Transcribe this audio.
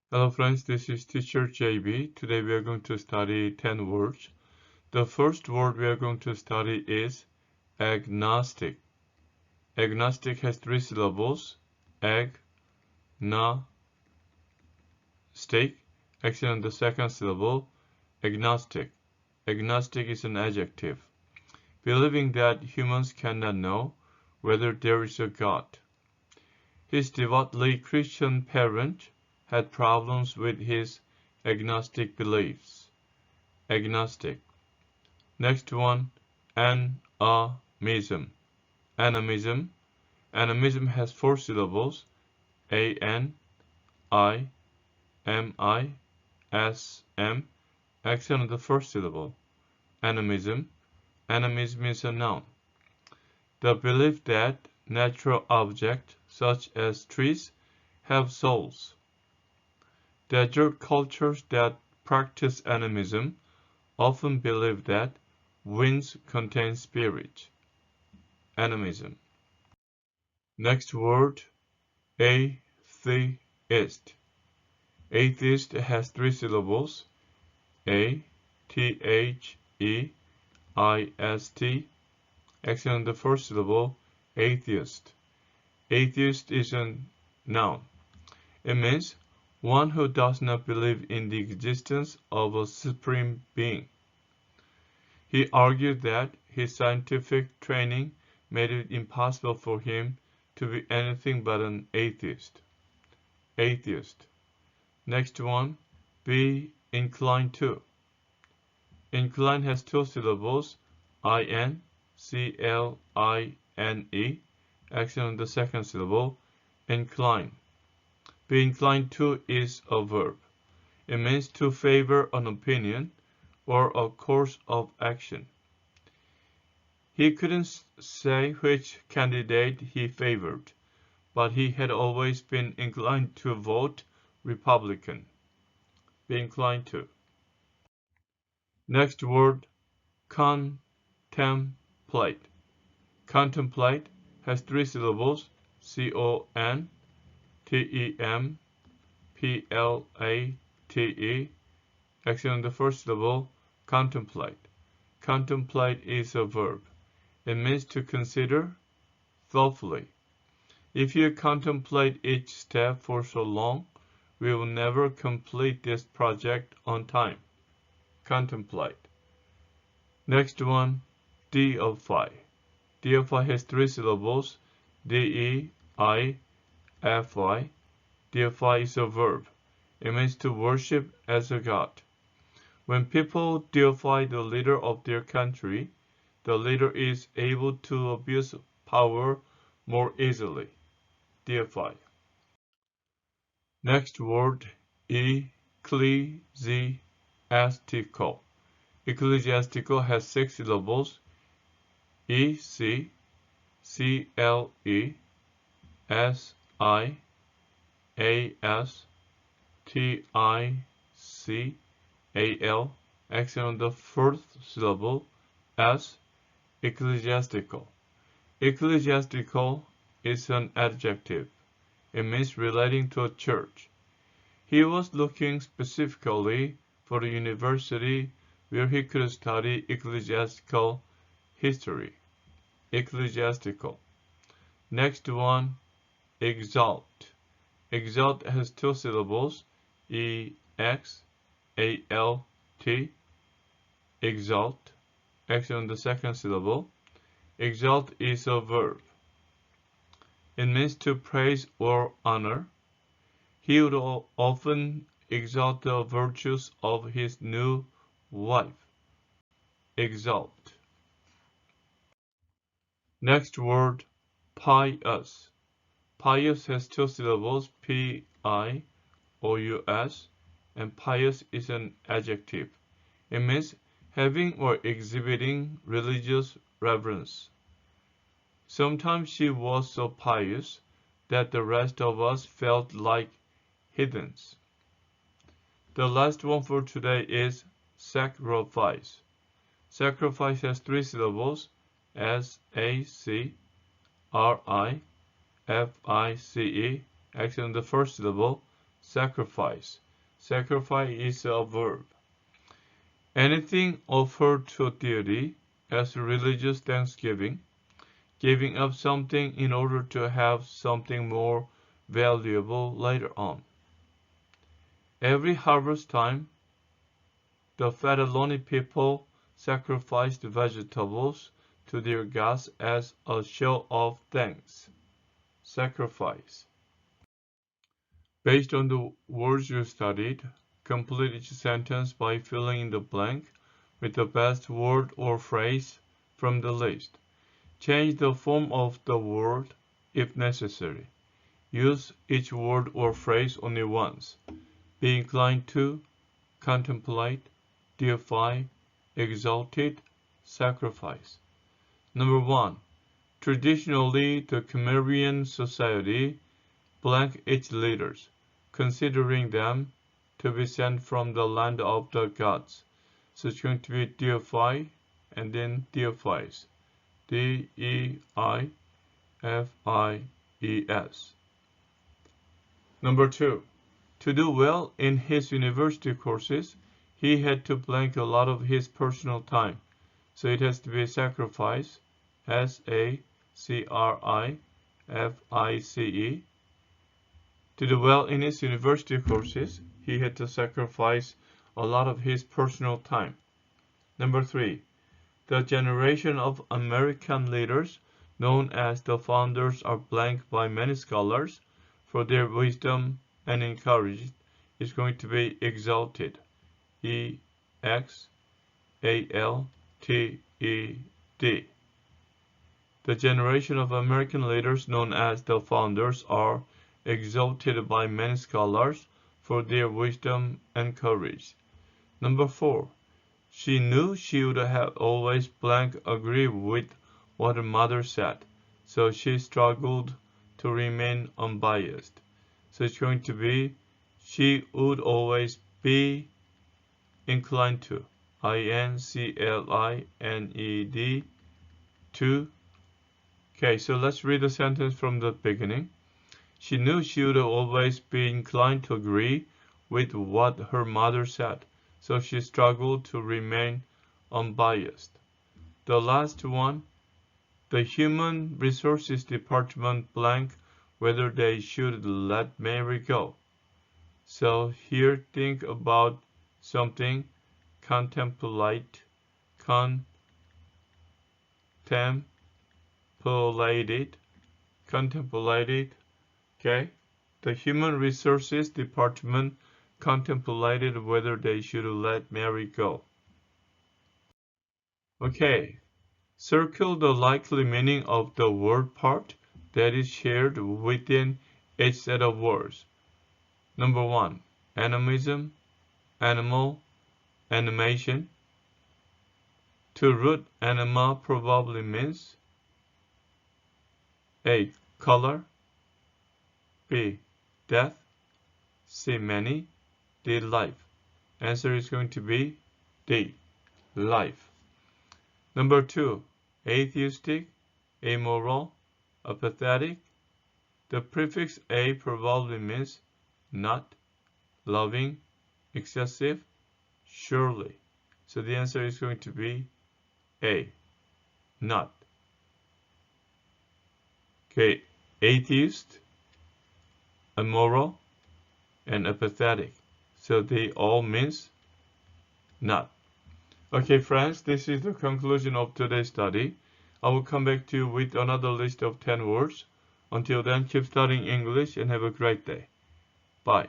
Hello friends, this is teacher JB. Today we are going to study 10 words. The first word we are going to study is agnostic. Agnostic has 3 syllables. Ag, na, stick. Accent on the second syllable. Agnostic. Agnostic is an adjective. Believing that humans cannot know whether there is a God. His devoutly Christian parent had problems with his agnostic beliefs. Agnostic. Next one, animism. Animism. Animism has 4 syllables. A-N-I-M-I-S-M. Accent on the first syllable. Animism. Animism is a noun. The belief that natural objects, such as trees, have souls. Desert cultures that practice animism often believe that winds contain spirit. Animism. Next word, atheist. Atheist has 3 syllables. A-T-H-E-I-S-T. Accent on the first syllable, atheist. Atheist is a noun. It means one who does not believe in the existence of a supreme being. He argued that his scientific training made it impossible for him to be anything but an atheist. Atheist. Next one, be inclined to. Incline has 2 syllables, I-N-C-L-I-N-E. Accent on the second syllable, incline. Be inclined to is a verb. It means to favor an opinion or a course of action. He couldn't say which candidate he favored, but he had always been inclined to vote Republican. Be inclined to. Next word, contemplate. Contemplate has 3 syllables, C-O-N-T-E-M-P-L-A-T-E. Accent on the first syllable, contemplate. Contemplate is a verb. It means to consider thoughtfully. If you contemplate each step for so long, we will never complete this project on time. Contemplate. Next one, deify. Deify has 3 syllables, D-E-I-F-I. Deify is a verb. It means to worship as a god. When people deify the leader of their country, the leader is able to abuse power more easily. Deify. Next word, ecclesiastical. Ecclesiastical has 6 syllables, E-C-C-L-E-S-T-I-C-A-L. Accent on the first syllable, S. Ecclesiastical. Ecclesiastical is an adjective. It means relating to a church. He was looking specifically for a university where he could study ecclesiastical history. Ecclesiastical. Next one, exalt. Exalt has 2 syllables, E-X-A-L-T. Exalt. Accent on the second syllable. Exalt is a verb. It means to praise or honor. He would often exalt the virtues of his new wife. Exalt. Next word, pious. Pious has 2 syllables, P-I-O-U-S, and pious is an adjective. It means having or exhibiting religious reverence. Sometimes she was so pious that the rest of us felt like heathens. The last one for today is sacrifice. Sacrifice has 3 syllables, S-A-C-R-I-F-I-C-E. Accent on the first syllable, sacrifice. Sacrifice is a verb. Anything offered to a deity as religious thanksgiving, giving up something in order to have something more valuable later on. Every harvest time, the Fedaloni people sacrificed vegetables to their gods as a show of thanks. Sacrifice. Based on the words you studied, complete each sentence by filling in the blank with the best word or phrase from the list. Change the form of the word if necessary. Use each word or phrase only once. Be inclined to, contemplate, deify, exalted, sacrifice. Number 1. Traditionally, the Khmerian society blank its leaders, considering them to be sent from the land of the gods. So it's going to be deify and then deifies. D-E-I-F-I-E-S. Number 2. To do well in his university courses, he had to blank a lot of his personal time. So it has to be sacrifice, S-A-C-R-I-F-I-C-E. To do well in his university courses, he had to sacrifice a lot of his personal time. Number 3. The generation of American leaders known as the founders are blanked by many scholars for their wisdom and encouraged is going to be exalted. E-X-A-L-T-E-D. The generation of American leaders known as the founders are exalted by many scholars for their wisdom and courage. Number 4. She knew she would have always blank agree with what her mother said, so she struggled to remain unbiased. So it's going to be she would always be inclined to, I-N-C-L-I-N-E-D, to. Okay, so let's read the sentence from the beginning. She knew she would always be inclined to agree with what her mother said, so she struggled to remain unbiased. The last one, the Human Resources Department blank whether they should let Mary go. So here think about something, contemplated, okay? The Human Resources Department contemplated whether they should let Mary go. Okay, circle the likely meaning of the word part that is shared within each set of words. Number 1, animism, animal, animation. To root anima probably means A. Color, B. Death, C. Many, D. Life. Answer is going to be D. Life. Number 2, atheistic, amoral, apathetic. The prefix A probably means not, loving, excessive, surely. So the answer is going to be A, not. Okay, atheist, amoral, and apathetic. So they all means not. Okay, friends, this is the conclusion of today's study. I will come back to you with another list of 10 words. Until then, keep studying English and have a great day. Bye.